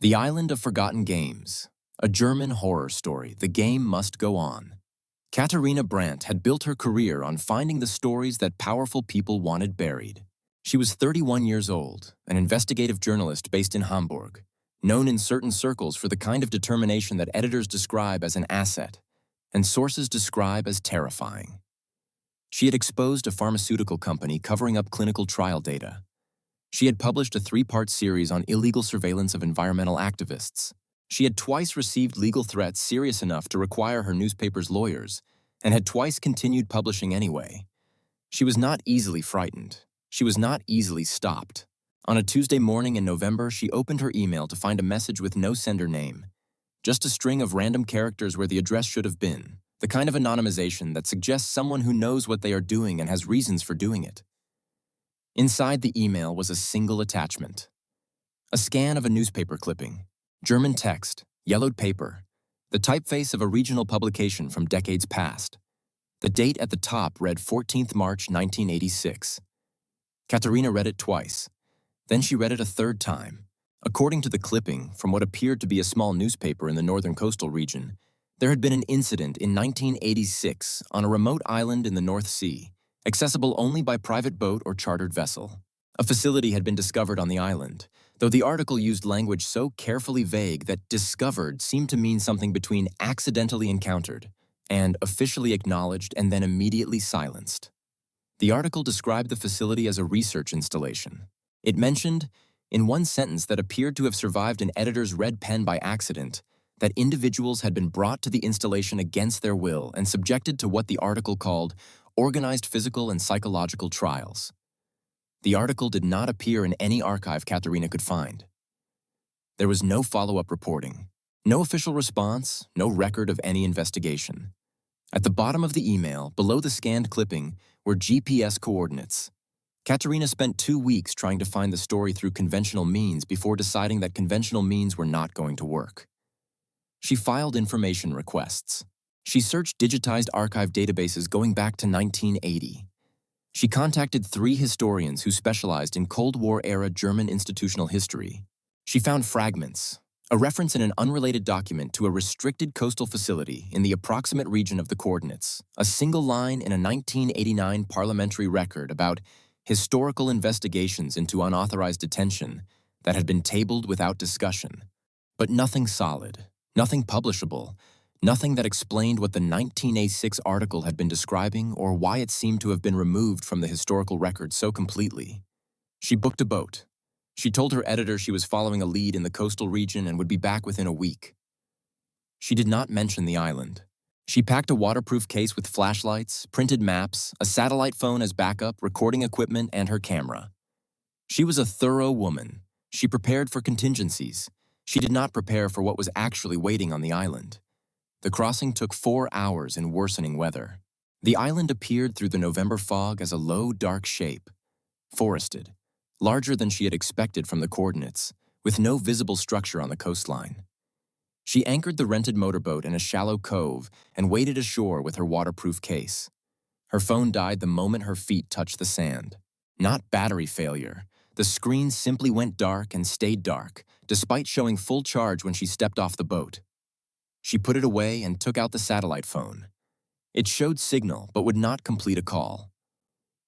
The Island of Forgotten Games, a German horror story. The game must go on. Katharina Brandt had built her career on finding the stories that powerful people wanted buried. She was 31 years old, an investigative journalist based in Hamburg, known in certain circles for the kind of determination that editors describe as an asset, and sources describe as terrifying. She had exposed a pharmaceutical company covering up clinical trial data. She had published a 3-part series on illegal surveillance of environmental activists. She had twice received legal threats serious enough to require her newspaper's lawyers, and had twice continued publishing anyway. She was not easily frightened. She was not easily stopped. On a Tuesday morning in November, she opened her email to find a message with no sender name, just a string of random characters where the address should have been, the kind of anonymization that suggests someone who knows what they are doing and has reasons for doing it. Inside the email was a single attachment. A scan of a newspaper clipping, German text, yellowed paper, the typeface of a regional publication from decades past. The date at the top read 14th March 1986. Katharina read it twice. Then she read it a third time. According to the clipping, from what appeared to be a small newspaper in the northern coastal region, there had been an incident in 1986 on a remote island in the North Sea, accessible only by private boat or chartered vessel. A facility had been discovered on the island, though the article used language so carefully vague that discovered seemed to mean something between accidentally encountered and officially acknowledged and then immediately silenced. The article described the facility as a research installation. It mentioned, in one sentence that appeared to have survived an editor's red pen by accident, that individuals had been brought to the installation against their will and subjected to what the article called organized physical and psychological trials. The article did not appear in any archive Katharina could find. There was no follow-up reporting, no official response, no record of any investigation. At the bottom of the email, below the scanned clipping, were GPS coordinates. Katharina spent 2 weeks trying to find the story through conventional means before deciding that conventional means were not going to work. She filed information requests. She searched digitized archive databases going back to 1980. She contacted 3 historians who specialized in Cold War-era German institutional history. She found fragments, a reference in an unrelated document to a restricted coastal facility in the approximate region of the coordinates, a single line in a 1989 parliamentary record about historical investigations into unauthorized detention that had been tabled without discussion. But nothing solid, nothing publishable, nothing that explained what the 1986 article had been describing or why it seemed to have been removed from the historical record so completely. She booked a boat. She told her editor she was following a lead in the coastal region and would be back within a week. She did not mention the island. She packed a waterproof case with flashlights, printed maps, a satellite phone as backup, recording equipment, and her camera. She was a thorough woman. She prepared for contingencies. She did not prepare for what was actually waiting on the island. The crossing took 4 hours in worsening weather. The island appeared through the November fog as a low, dark shape, forested, larger than she had expected from the coordinates, with no visible structure on the coastline. She anchored the rented motorboat in a shallow cove and waded ashore with her waterproof case. Her phone died the moment her feet touched the sand. Not battery failure. The screen simply went dark and stayed dark, despite showing full charge when she stepped off the boat. She put it away and took out the satellite phone. It showed signal but would not complete a call.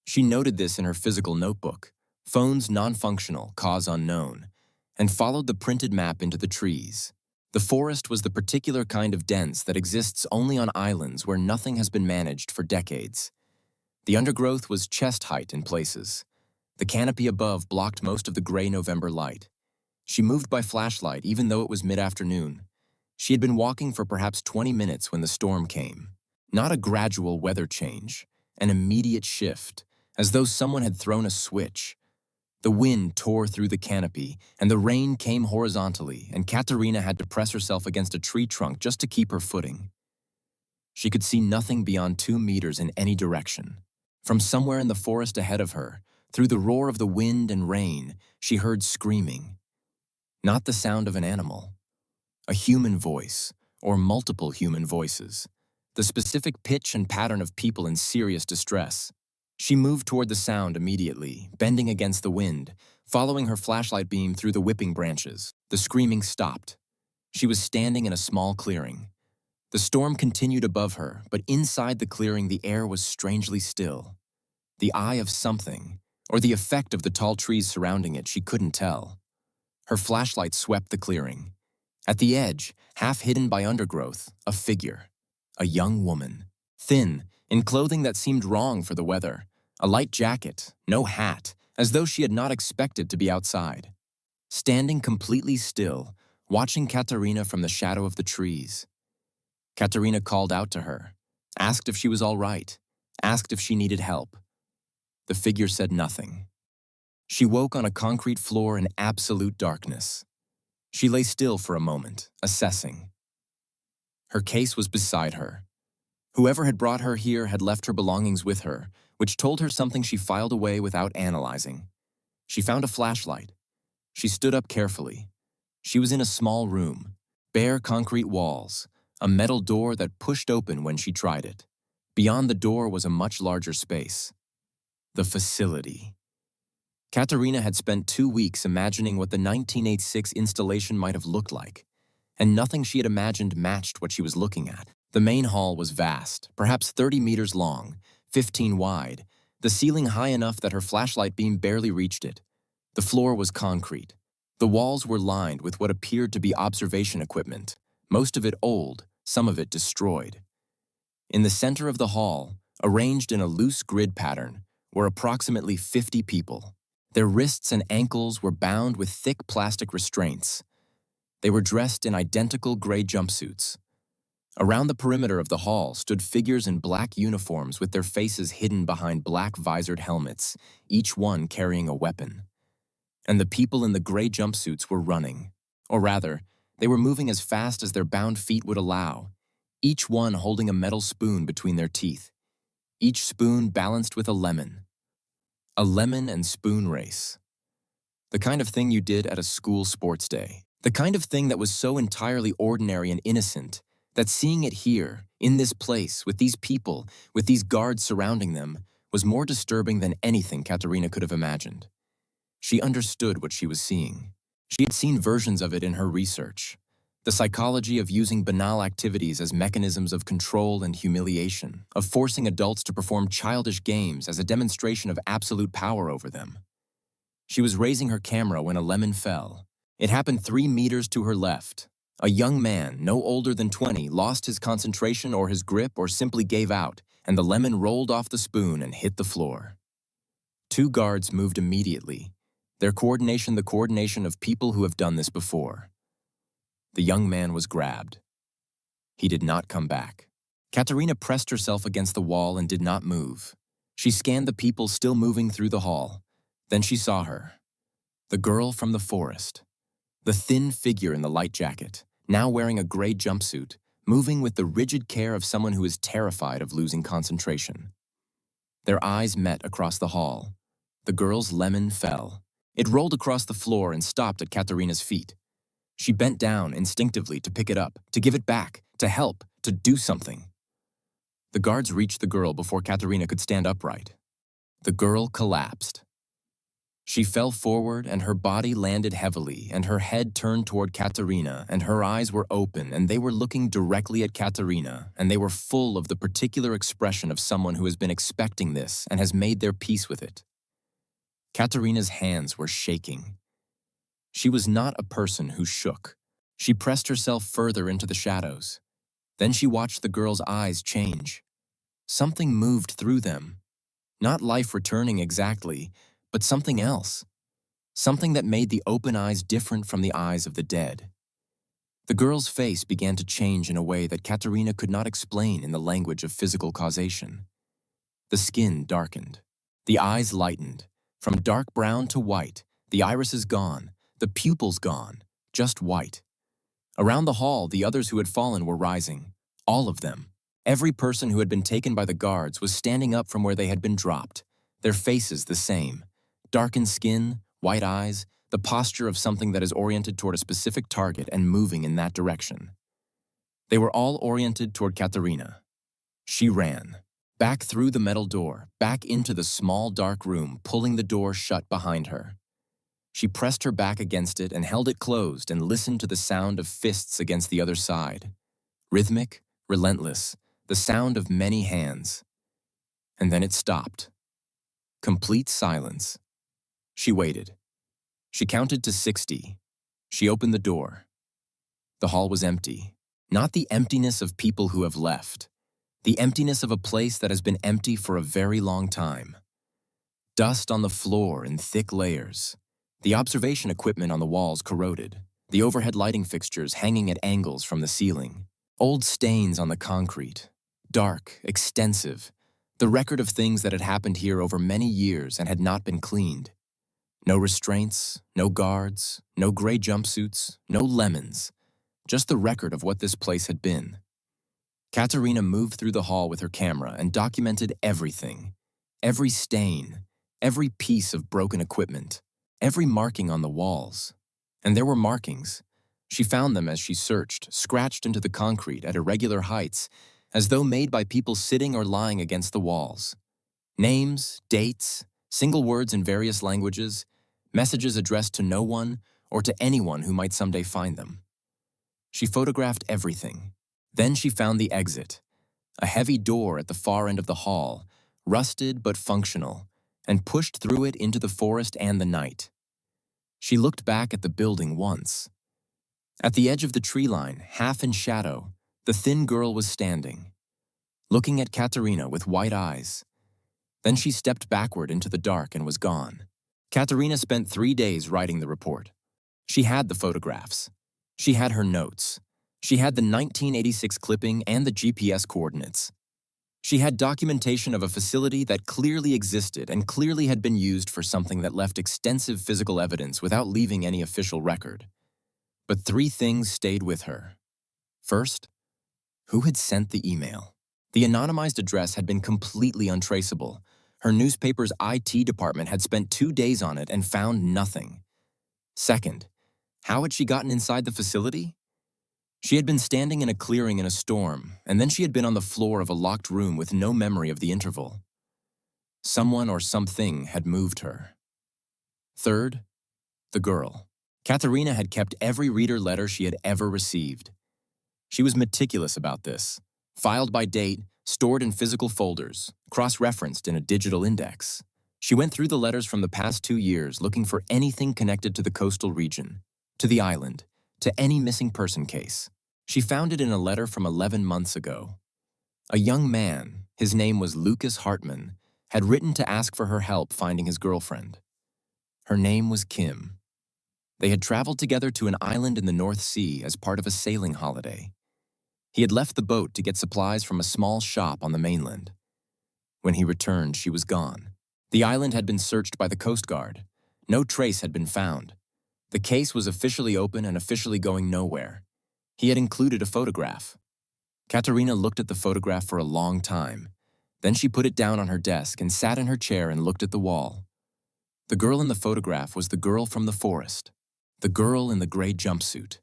She noted this in her physical notebook, phones non-functional, cause unknown, and followed the printed map into the trees. The forest was the particular kind of dense that exists only on islands where nothing has been managed for decades. The undergrowth was chest height in places. The canopy above blocked most of the gray November light. She moved by flashlight even though it was mid-afternoon. She had been walking for perhaps 20 minutes when the storm came. Not a gradual weather change, an immediate shift, as though someone had thrown a switch. The wind tore through the canopy, and the rain came horizontally, and Katharina had to press herself against a tree trunk just to keep her footing. She could see nothing beyond 2 meters in any direction. From somewhere in the forest ahead of her, through the roar of the wind and rain, she heard screaming. Not the sound of an animal. A human voice, or multiple human voices. The specific pitch and pattern of people in serious distress. She moved toward the sound immediately, bending against the wind, Following her flashlight beam through the whipping branches, the screaming stopped. She was standing in a small clearing. The storm continued above her, but inside the clearing the air was strangely still. The eye of something, or the effect of the tall trees surrounding it, she couldn't tell. Her flashlight swept the clearing. At the edge, half hidden by undergrowth, a figure. A young woman. Thin, in clothing that seemed wrong for the weather. A light jacket, no hat, as though she had not expected to be outside. Standing completely still, watching Katharina from the shadow of the trees. Katharina called out to her, asked if she was all right, asked if she needed help. The figure said nothing. She woke on a concrete floor in absolute darkness. She lay still for a moment, assessing. Her case was beside her. Whoever had brought her here had left her belongings with her, which told her something she filed away without analyzing. She found a flashlight. She stood up carefully. She was in a small room, bare concrete walls, a metal door that pushed open when she tried it. Beyond the door was a much larger space. The facility. Katharina had spent 2 weeks imagining what the 1986 installation might have looked like, and nothing she had imagined matched what she was looking at. The main hall was vast, perhaps 30 meters long, 15 wide, the ceiling high enough that her flashlight beam barely reached it. The floor was concrete. The walls were lined with what appeared to be observation equipment, most of it old, some of it destroyed. In the center of the hall, arranged in a loose grid pattern, were approximately 50 people. Their wrists and ankles were bound with thick plastic restraints. They were dressed in identical gray jumpsuits. Around the perimeter of the hall stood figures in black uniforms with their faces hidden behind black visored helmets, each one carrying a weapon. And the people in the gray jumpsuits were running. Or rather, they were moving as fast as their bound feet would allow, each one holding a metal spoon between their teeth, each spoon balanced with a lemon. A lemon and spoon race. The kind of thing you did at a school sports day. The kind of thing that was so entirely ordinary and innocent that seeing it here, in this place, with these people, with these guards surrounding them, was more disturbing than anything Katharina could have imagined. She understood what she was seeing. She had seen versions of it in her research. The psychology of using banal activities as mechanisms of control and humiliation, of forcing adults to perform childish games as a demonstration of absolute power over them. She was raising her camera when a lemon fell. It happened 3 meters to her left. A young man, no older than 20, lost his concentration or his grip or simply gave out, and the lemon rolled off the spoon and hit the floor. 2 guards moved immediately, their coordination the coordination of people who have done this before. The young man was grabbed. He did not come back. Katharina pressed herself against the wall and did not move. She scanned the people still moving through the hall. Then she saw her. The girl from the forest. The thin figure in the light jacket, now wearing a gray jumpsuit, moving with the rigid care of someone who is terrified of losing concentration. Their eyes met across the hall. The girl's lemon fell. It rolled across the floor and stopped at Katharina's feet. She bent down instinctively to pick it up, to give it back, to help, to do something. The guards reached the girl before Katharina could stand upright. The girl collapsed. She fell forward and her body landed heavily and her head turned toward Katharina and her eyes were open and they were looking directly at Katharina and they were full of the particular expression of someone who has been expecting this and has made their peace with it. Katharina's hands were shaking. She was not a person who shook. She pressed herself further into the shadows. Then she watched the girl's eyes change. Something moved through them. Not life returning exactly, but something else. Something that made the open eyes different from the eyes of the dead. The girl's face began to change in a way that Katharina could not explain in the language of physical causation. The skin darkened. The eyes lightened. From dark brown to white, the irises gone, the pupils gone, just white. Around the hall, the others who had fallen were rising. All of them. Every person who had been taken by the guards was standing up from where they had been dropped, their faces the same. Darkened skin, white eyes, the posture of something that is oriented toward a specific target and moving in that direction. They were all oriented toward Katharina. She ran. Back through the metal door, back into the small dark room, pulling the door shut behind her. She pressed her back against it and held it closed and listened to the sound of fists against the other side. Rhythmic, relentless, the sound of many hands. And then it stopped. Complete silence. She waited. She counted to 60. She opened the door. The hall was empty. Not the emptiness of people who have left. The emptiness of a place that has been empty for a very long time. Dust on the floor in thick layers. The observation equipment on the walls corroded. The overhead lighting fixtures hanging at angles from the ceiling. Old stains on the concrete. Dark, extensive. The record of things that had happened here over many years and had not been cleaned. No restraints, no guards, no gray jumpsuits, no lemons. Just the record of what this place had been. Katharina moved through the hall with her camera and documented everything. Every stain, every piece of broken equipment, every marking on the walls. And there were markings. She found them as she searched, scratched into the concrete at irregular heights, as though made by people sitting or lying against the walls. Names, dates, single words in various languages, messages addressed to no one or to anyone who might someday find them. She photographed everything. Then she found the exit, a heavy door at the far end of the hall, rusted but functional, and pushed through it into the forest and the night. She looked back at the building once. At the edge of the tree line, half in shadow, the thin girl was standing, looking at Katharina with white eyes. Then she stepped backward into the dark and was gone. Katharina spent 3 days writing the report. She had the photographs. She had her notes. She had the 1986 clipping and the GPS coordinates. She had documentation of a facility that clearly existed and clearly had been used for something that left extensive physical evidence without leaving any official record. But 3 things stayed with her. First, who had sent the email? The anonymized address had been completely untraceable. Her newspaper's IT department had spent 2 days on it and found nothing. Second, how had she gotten inside the facility? She had been standing in a clearing in a storm, and then she had been on the floor of a locked room with no memory of the interval. Someone or something had moved her. Third, the girl. Katharina had kept every reader letter she had ever received. She was meticulous about this, filed by date, stored in physical folders, cross-referenced in a digital index. She went through the letters from the past 2 years looking for anything connected to the coastal region, to the island, to any missing person case. She found it in a letter from 11 months ago. A young man, his name was Lucas Hartman, had written to ask for her help finding his girlfriend. Her name was Kim. They had traveled together to an island in the North Sea as part of a sailing holiday. He had left the boat to get supplies from a small shop on the mainland. When he returned, she was gone. The island had been searched by the Coast Guard. No trace had been found. The case was officially open and officially going nowhere. He had included a photograph. Katharina looked at the photograph for a long time. Then she put it down on her desk and sat in her chair and looked at the wall. The girl in the photograph was the girl from the forest. The girl in the gray jumpsuit.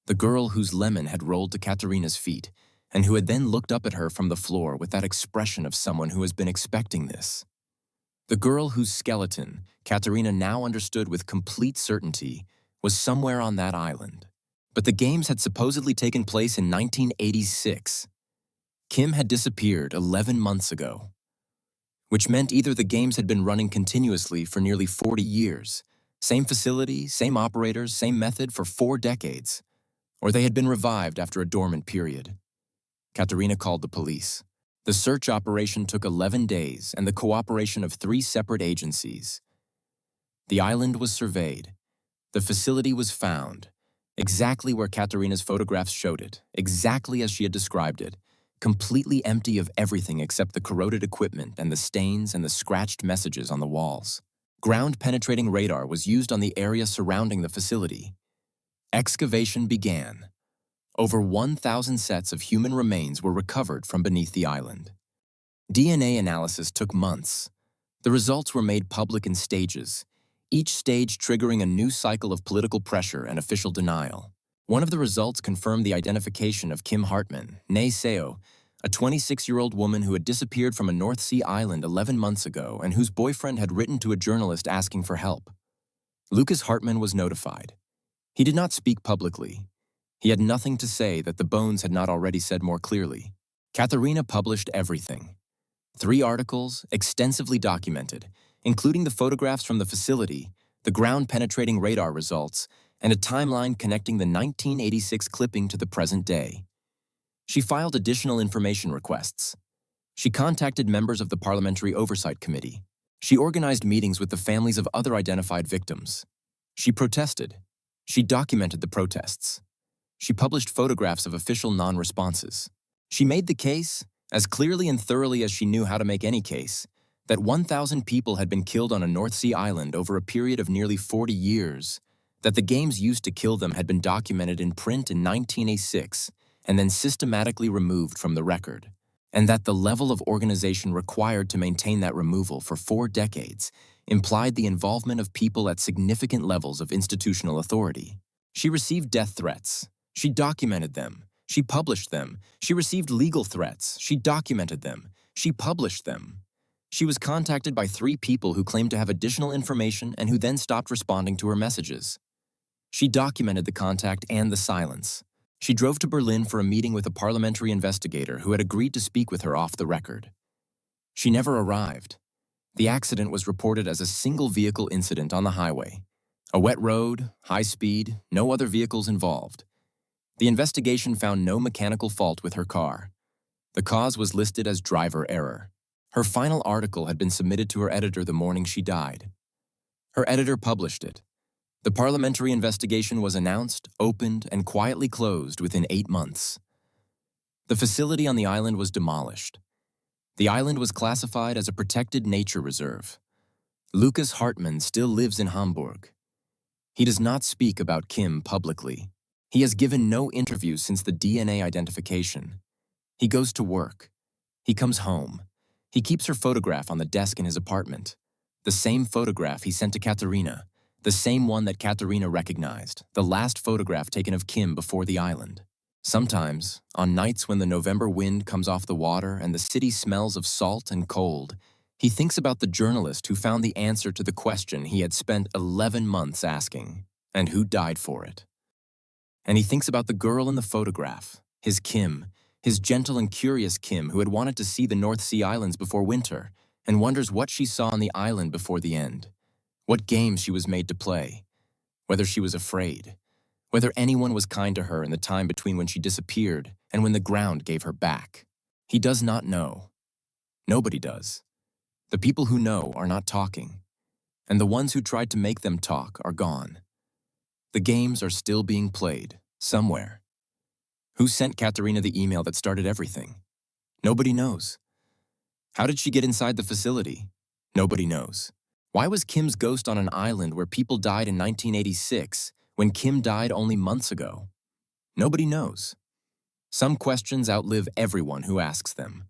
The girl whose lemon had rolled to Katharina's feet and who had then looked up at her from the floor with that expression of someone who has been expecting this. The girl whose skeleton, Katharina now understood with complete certainty, was somewhere on that island. But the games had supposedly taken place in 1986. Kim had disappeared 11 months ago, which meant either the games had been running continuously for nearly 40 years, same facility, same operators, same method for 4 decades, or they had been revived after a dormant period. Katharina called the police. The search operation took 11 days and the cooperation of 3 separate agencies. The island was surveyed. The facility was found, exactly where Katharina's photographs showed it, exactly as she had described it, completely empty of everything except the corroded equipment and the stains and the scratched messages on the walls. Ground-penetrating radar was used on the area surrounding the facility. Excavation began. Over 1,000 sets of human remains were recovered from beneath the island. DNA analysis took months. The results were made public in stages, each stage triggering a new cycle of political pressure and official denial. One of the results confirmed the identification of Kim Hartman, née Seo, a 26-year-old woman who had disappeared from a North Sea island 11 months ago and whose boyfriend had written to a journalist asking for help. Lucas Hartman was notified. He did not speak publicly. He had nothing to say that the bones had not already said more clearly. Katharina published everything. 3 articles, extensively documented, including the photographs from the facility, the ground-penetrating radar results, and a timeline connecting the 1986 clipping to the present day. She filed additional information requests. She contacted members of the Parliamentary Oversight Committee. She organized meetings with the families of other identified victims. She protested. She documented the protests. She published photographs of official non-responses. She made the case, as clearly and thoroughly as she knew how to make any case, that 1,000 people had been killed on a North Sea island over a period of nearly 40 years, that the games used to kill them had been documented in print in 1986 and then systematically removed from the record, and that the level of organization required to maintain that removal for 4 decades implied the involvement of people at significant levels of institutional authority. She received death threats. She documented them. She published them. She received legal threats. She documented them. She published them. She was contacted by 3 people who claimed to have additional information and who then stopped responding to her messages. She documented the contact and the silence. She drove to Berlin for a meeting with a parliamentary investigator who had agreed to speak with her off the record. She never arrived. The accident was reported as a single-vehicle incident on the highway. A wet road, high speed, no other vehicles involved. The investigation found no mechanical fault with her car. The cause was listed as driver error. Her final article had been submitted to her editor the morning she died. Her editor published it. The parliamentary investigation was announced, opened, and quietly closed within 8 months. The facility on the island was demolished. The island was classified as a protected nature reserve. Lucas Hartman still lives in Hamburg. He does not speak about Kim publicly. He has given no interviews since the DNA identification. He goes to work. He comes home. He keeps her photograph on the desk in his apartment. The same photograph he sent to Katharina. The same one that Katharina recognized, the last photograph taken of Kim before the island. Sometimes, on nights when the November wind comes off the water and the city smells of salt and cold, he thinks about the journalist who found the answer to the question he had spent 11 months asking, and who died for it. And he thinks about the girl in the photograph, his Kim, his gentle and curious Kim who had wanted to see the North Sea Islands before winter, and wonders what she saw on the island before the end. What games she was made to play, whether she was afraid, whether anyone was kind to her in the time between when she disappeared and when the ground gave her back. He does not know. Nobody does. The people who know are not talking, and the ones who tried to make them talk are gone. The games are still being played, somewhere. Who sent Katharina the email that started everything? Nobody knows. How did she get inside the facility? Nobody knows. Why was Kim's ghost on an island where people died in 1986 when Kim died only months ago? Nobody knows. Some questions outlive everyone who asks them.